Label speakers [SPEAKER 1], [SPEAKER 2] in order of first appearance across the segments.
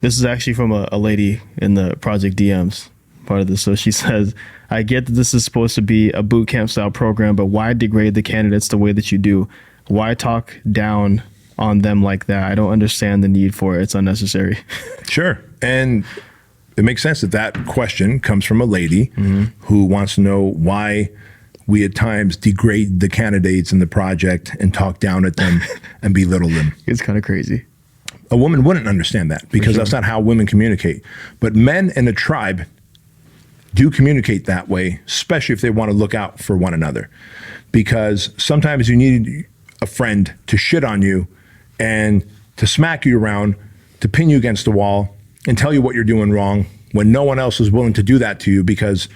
[SPEAKER 1] This is actually from a lady in the project DMs part of this. So she says, I get that this is supposed to be a boot camp style program, but why degrade the candidates the way that you do? Why talk down on them like that? I don't understand the need for it. It's unnecessary.
[SPEAKER 2] Sure. And it makes sense that that question comes from a lady who wants to know why we at times degrade the candidates in the project and talk down at them and belittle them.
[SPEAKER 1] It's kind of crazy.
[SPEAKER 2] A woman wouldn't understand that because that's not how women communicate. But men in a tribe do communicate that way, especially if they want to look out for one another. Because sometimes you need a friend to shit on you and to smack you around, to pin you against the wall and tell you what you're doing wrong when no one else is willing to do that to you because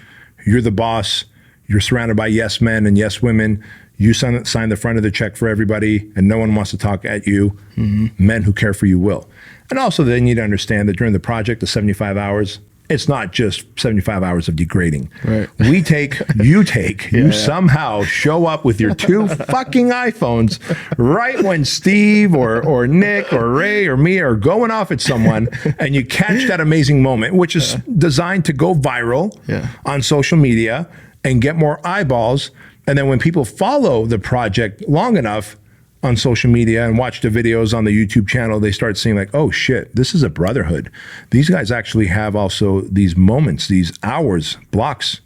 [SPEAKER 2] you're the boss, you're surrounded by yes men and yes women, you sign the front of the check for everybody and no one wants to talk at you. Men who care for you will. And also they need to understand that during the project, the 75 hours, it's not just 75 hours of degrading.
[SPEAKER 1] Right.
[SPEAKER 2] You somehow show up with your 2 fucking iPhones right when Steve or Nick or Ray or me are going off at someone and you catch that amazing moment, which is designed to go viral on social media and get more eyeballs. And then when people follow the project long enough on social media and watch the videos on the YouTube channel, they start seeing like, oh shit, this is a brotherhood. These guys actually have also these moments, these hours, blocks,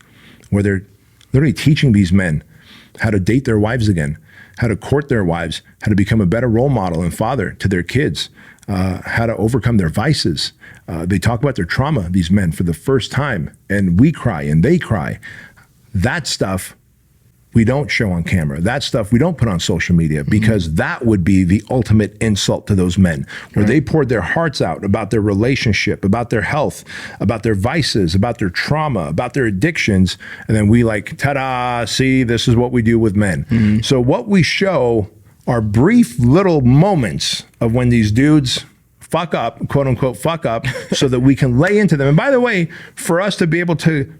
[SPEAKER 2] where they're literally teaching these men how to date their wives again, how to court their wives, how to become a better role model and father to their kids, how to overcome their vices. They talk about their trauma, these men, for the first time, and we cry and they cry. That stuff we don't show on camera. That stuff we don't put on social media because that would be the ultimate insult to those men, where they poured their hearts out about their relationship, about their health, about their vices, about their trauma, about their addictions. And then we like, ta-da, see, this is what we do with men. So what we show are brief little moments of when these dudes fuck up, quote unquote, fuck up, so that we can lay into them. And by the way, for us to be able to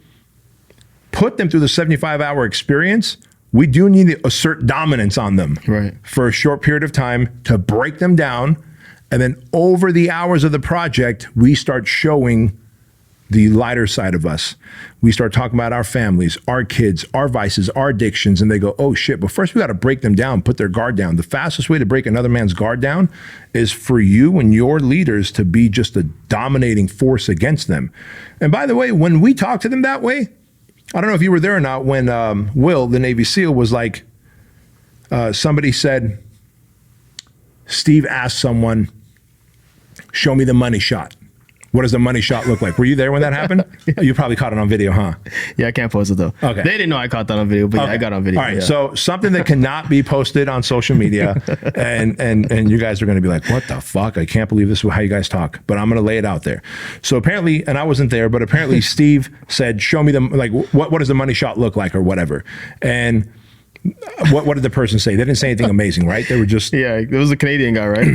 [SPEAKER 2] put them through the 75-hour experience, we do need to assert dominance on them for a short period of time to break them down. And then over the hours of the project, we start showing the lighter side of us. We start talking about our families, our kids, our vices, our addictions, and they go, oh shit, but first we got to break them down, put their guard down. The fastest way to break another man's guard down is for you and your leaders to be just a dominating force against them. And by the way, when we talk to them that way, I don't know if you were there or not when Will, the Navy SEAL, was like, somebody said, Steve asked someone, show me the money shot. What does the money shot look like? Were you there when that happened? You probably caught it on video, huh?
[SPEAKER 1] Yeah, I can't post it though.
[SPEAKER 2] Okay.
[SPEAKER 1] They didn't know I caught that on video, but yeah, I got it on video.
[SPEAKER 2] All right, so something that cannot be posted on social media, and you guys are going to be like, what the fuck? I can't believe this is how you guys talk, but I'm going to lay it out there. So apparently, and I wasn't there, but apparently Steve said, show me like, what does the money shot look like or whatever? And what did the person say? They didn't say anything amazing, right? They were just...
[SPEAKER 1] Yeah, it was a Canadian guy, right?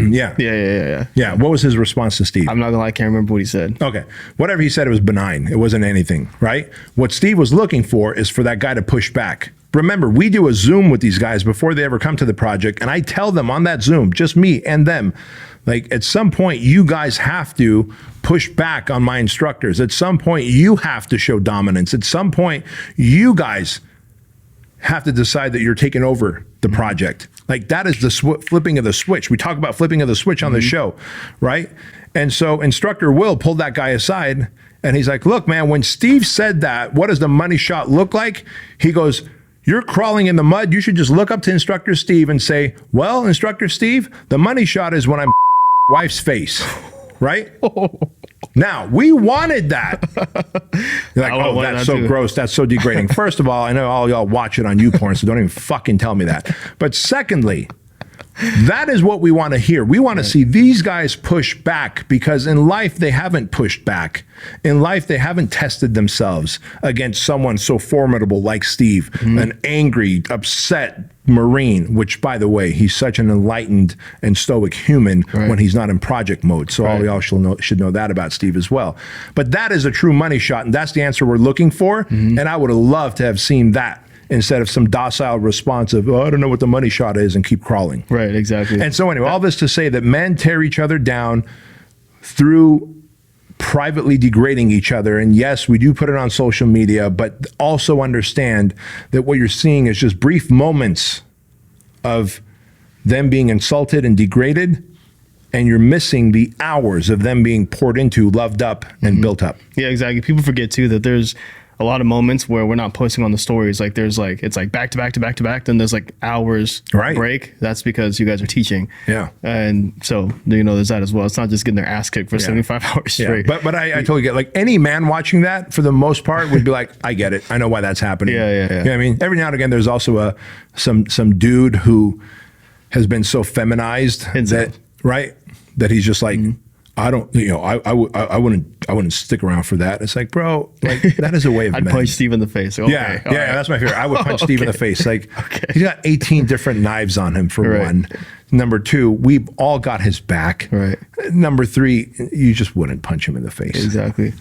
[SPEAKER 2] Yeah. What was his response to Steve?
[SPEAKER 1] I'm not gonna lie, I can't remember what he said.
[SPEAKER 2] Okay. Whatever he said, it was benign. It wasn't anything, right? What Steve was looking for is for that guy to push back. Remember, we do a Zoom with these guys before they ever come to the project, and I tell them on that Zoom, just me and them, like, at some point, you guys have to push back on my instructors. At some point, you have to show dominance. At some point, you guys have to decide that you're taking over the project. Like, that is the flipping of the switch. We talk about flipping of the switch on the show, right? And so instructor Will pulled that guy aside and he's like, look, man, when Steve said that, what does the money shot look like? He goes, you're crawling in the mud. You should just look up to instructor Steve and say, well, instructor Steve, the money shot is when I'm wife's face, right? Now, we wanted that. You're like, oh, that's so gross. That's so degrading. First of all, I know all y'all watch it on YouPorn, so don't even fucking tell me that. But secondly, that is what we want to hear. We want to see these guys push back, because in life, they haven't pushed back. In life, they haven't tested themselves against someone so formidable like Steve, an angry, upset Marine, which, by the way, he's such an enlightened and stoic human when he's not in project mode. So all y'all should know that about Steve as well. But that is a true money shot, and that's the answer we're looking for. And I would have loved to have seen that instead of some docile response of, oh, I don't know what the money shot is, and keep crawling.
[SPEAKER 1] Right, exactly.
[SPEAKER 2] And so anyway, all this to say that men tear each other down through privately degrading each other. And yes, we do put it on social media, but also understand that what you're seeing is just brief moments of them being insulted and degraded, and you're missing the hours of them being poured into, loved up, and built up.
[SPEAKER 1] Yeah, exactly. People forget too that there's a lot of moments where we're not posting on the stories. Like there's like, it's like back to back to back to back. Then there's like hours break. That's because you guys are teaching.
[SPEAKER 2] Yeah.
[SPEAKER 1] And so, you know, there's that as well. It's not just getting their ass kicked for 75 hours straight.
[SPEAKER 2] But I totally get, like, any man watching that for the most part would be like, I get it. I know why that's happening.
[SPEAKER 1] Yeah.
[SPEAKER 2] You know what I mean? Every now and again, there's also some dude who has been so feminized that he's just like, I don't, you know, I wouldn't stick around for that. It's like, bro, like, that is a way of
[SPEAKER 1] I'd
[SPEAKER 2] men.
[SPEAKER 1] punch Steve in the face. Okay,
[SPEAKER 2] yeah, that's my favorite. I would punch Steve in the face. Like, he's got 18 different knives on him, for one. Number two, we've all got his back.
[SPEAKER 1] Right.
[SPEAKER 2] Number three, you just wouldn't punch him in the face.
[SPEAKER 1] Exactly.